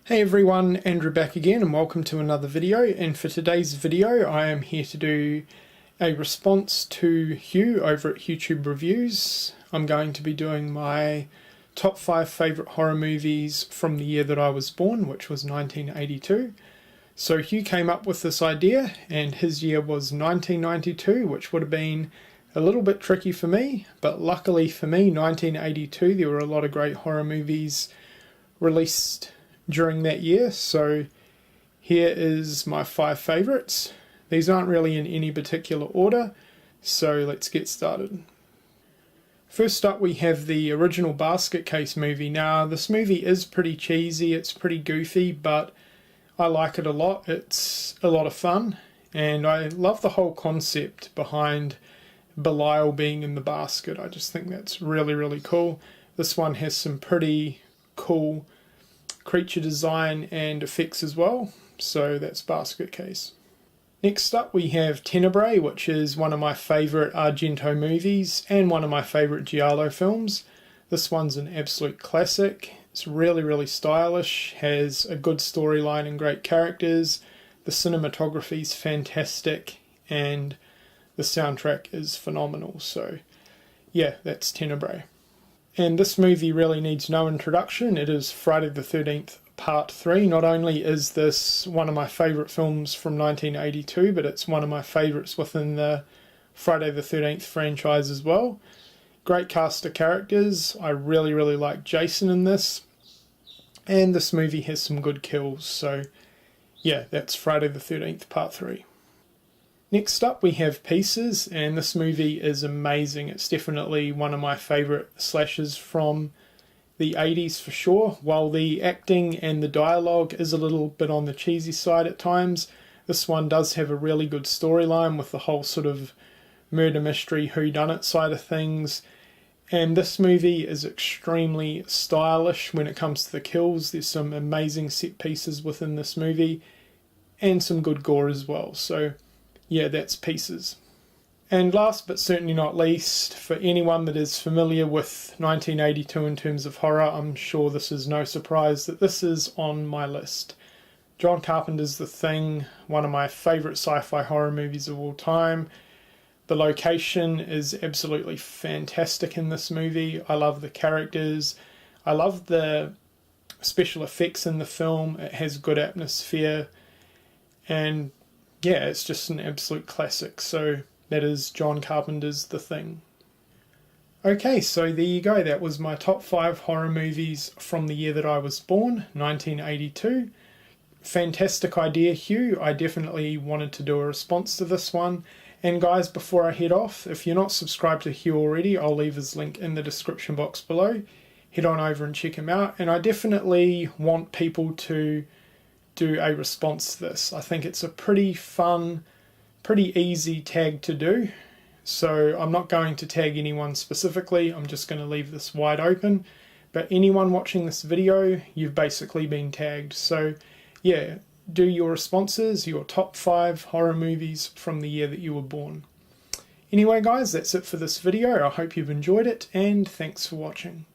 Hey everyone, Andrew back again and welcome to another video, and for today's video I am here to do a response to Hugh over at YouTube Reviews. I'm going to be doing my top 5 favourite horror movies from the year that I was born, which was 1982. So Hugh came up with this idea and his year was 1992, which would have been a little bit tricky for me, but luckily for me 1982 there were a lot of great horror movies released during that year. So here is my 5 favourites. These aren't really in any particular order, so let's get started. First up we have the original Basketcase movie. Now this movie is pretty cheesy, it's pretty goofy, but I like it a lot. It's a lot of fun and I love the whole concept behind Belial being in the basket. I just think that's really cool. This one has some pretty cool creature design and effects as well, so that's Basketcase. Next up we have Tenebrae, which is one of my favourite Argento movies and one of my favourite Giallo films. This one's an absolute classic. It's really stylish, has a good storyline and great characters. The cinematography is fantastic and the soundtrack is phenomenal. So yeah, that's Tenebrae. And this movie really needs no introduction. It is Friday the 13th Part 3. Not only is this one of my favourite films from 1982, but it's one of my favourites within the Friday the 13th franchise as well. Great cast of characters. I really like Jason in this. And this movie has some good kills. So yeah, that's Friday the 13th Part 3. Next up we have Pieces, and this movie is amazing. It's definitely one of my favourite slashers from the 80s for sure. While the acting and the dialogue is a little bit on the cheesy side at times, this one does have a really good storyline with the whole sort of murder mystery whodunit side of things. And this movie is extremely stylish when it comes to the kills. There's some amazing set pieces within this movie and some good gore as well. So yeah, that's Pieces. And last but certainly not least, for anyone that is familiar with 1982 in terms of horror, I'm sure this is no surprise that this is on my list. John Carpenter's The Thing, one of my favourite sci-fi horror movies of all time. The location is absolutely fantastic in this movie. I love the characters. I love the special effects in the film. It has good atmosphere. And yeah, it's just an absolute classic. So that is John Carpenter's The Thing. Okay, so there you go. That was my top 5 horror movies from the year that I was born, 1982. Fantastic idea, Hugh. I definitely wanted to do a response to this one. And guys, before I head off, if you're not subscribed to Hugh already, I'll leave his link in the description box below. Head on over and check him out. And I definitely want people to do a response to this. I think it's a pretty fun, pretty easy tag to do. So I'm not going to tag anyone specifically. I'm just going to leave this wide open. But anyone watching this video, you've basically been tagged. So yeah, do your responses, your top 5 horror movies from the year that you were born. Anyway guys, that's it for this video. I hope you've enjoyed it and thanks for watching.